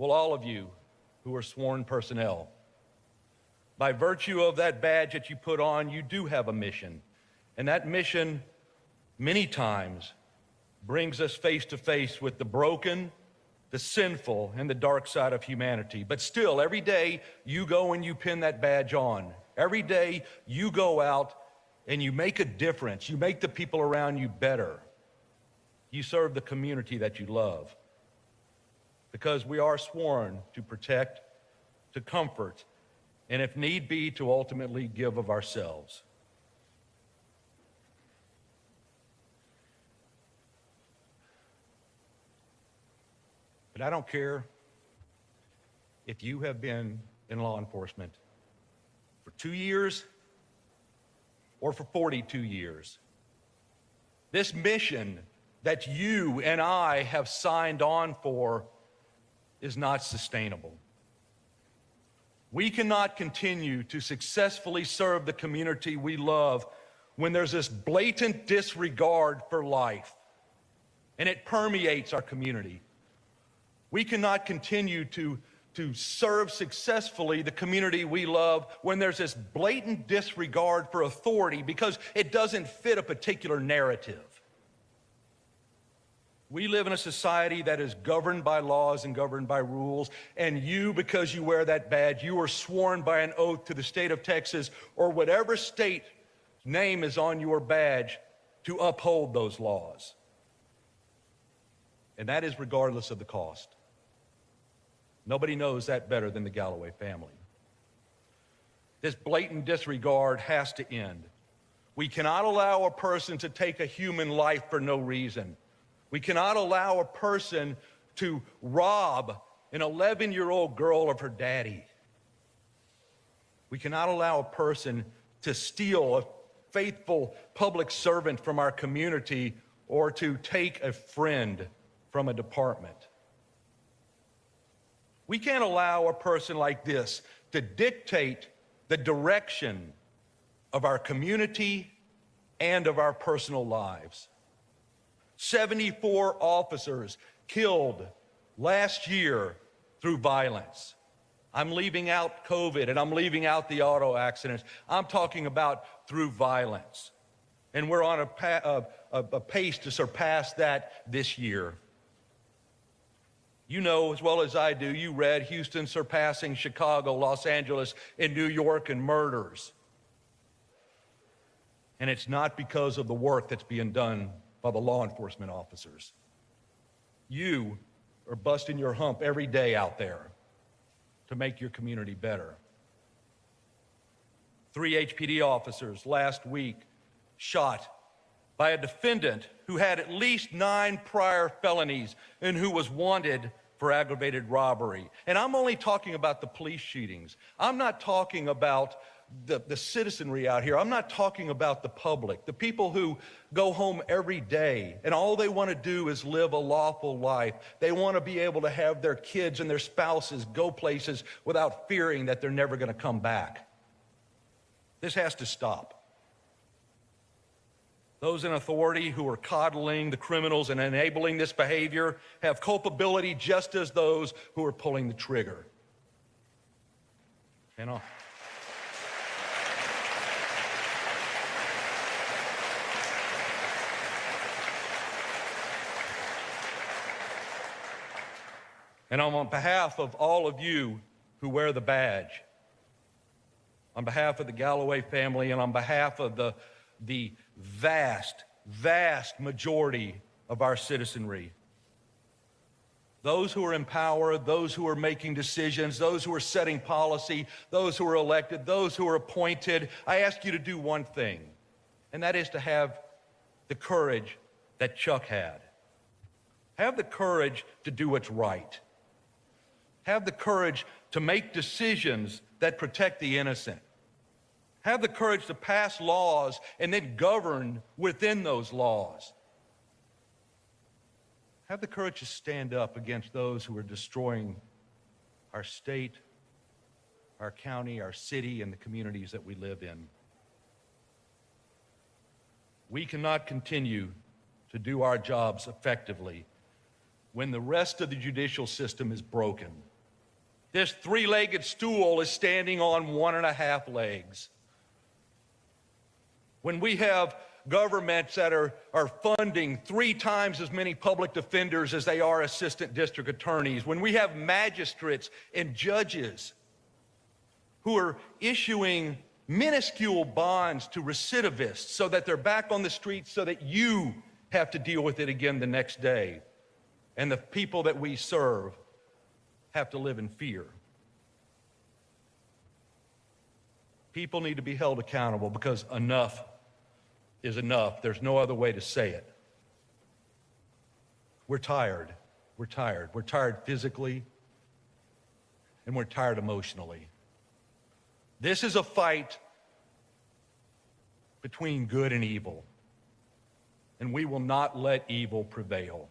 Well, all of you who are sworn personnel, by virtue of that badge that you put on, you do have a mission. And that mission, many times, brings us face to face with the broken, the sinful, and the dark side of humanity. But still, every day you go and you pin that badge on. Every day you go out and you make a difference. You make the people around you better. You serve the community that you love. Because we are sworn to protect, to comfort, and if need be, to ultimately give of ourselves. But I don't care if you have been in law enforcement for 2 years or for 42 years. This mission that you and I have signed on for is not sustainable. We cannot continue to successfully serve the community we love when there's this blatant disregard for life, and it permeates our community. We cannot continue to serve successfully the community we love when there's this blatant disregard for authority because it doesn't fit a particular narrative. We live in a society that is governed by laws and governed by rules, and you, because you wear that badge, you are sworn by an oath to the state of Texas or whatever state name is on your badge to uphold those laws. And that is regardless of the cost. Nobody knows that better than the Galloway family. This blatant disregard has to end. We cannot allow a person to take a human life for no reason. We cannot allow a person to rob an 11-year-old girl of her daddy. We cannot allow a person to steal a faithful public servant from our community or to take a friend from a department. We can't allow a person like this to dictate the direction of our community and of our personal lives. 74 officers killed last year through violence. I'm leaving out COVID and I'm leaving out the auto accidents. I'm talking about through violence. And we're on a pace to surpass that this year. You know as well as I do, you read Houston surpassing Chicago, Los Angeles, and New York in murders. And it's not because of the work that's being done by the law enforcement officers. You are busting your hump every day out there to make your community better. 3 HPD officers last week shot by a defendant who had at least 9 prior felonies and who was wanted for aggravated robbery. And I'm only talking about the police shootings. I'm not talking about the citizenry out here. I'm not talking about the public, the people who go home every day and all they want to do is live a lawful life. They want to be able to have their kids and their spouses go places without fearing that they're never going to come back. This has to stop. Those in authority who are coddling the criminals and enabling this behavior have culpability just as those who are pulling the trigger. And on behalf of all of you who wear the badge, on behalf of the Galloway family and on behalf of the vast majority of our citizenry, those who are in power, those who are making decisions, those who are setting policy, those who are elected, those who are appointed, I ask you to do one thing, and that is to have the courage that Chuck had. Have the courage to do what's right. Have the courage to make decisions that protect the innocent. Have the courage to pass laws and then govern within those laws. Have the courage to stand up against those who are destroying our state, our county, our city, and the communities that we live in. We cannot continue to do our jobs effectively when the rest of the judicial system is broken. This three-legged stool is standing on 1.5 legs. When we have governments that are funding 3 times as many public defenders as they are assistant district attorneys, when we have magistrates and judges who are issuing minuscule bonds to recidivists so that they're back on the streets so that you have to deal with it again the next day, and the people that we serve have to live in fear. People need to be held accountable because enough is enough. There's no other way to say it. We're tired. We're tired. We're tired physically, and we're tired emotionally. This is a fight between good and evil, and we will not let evil prevail.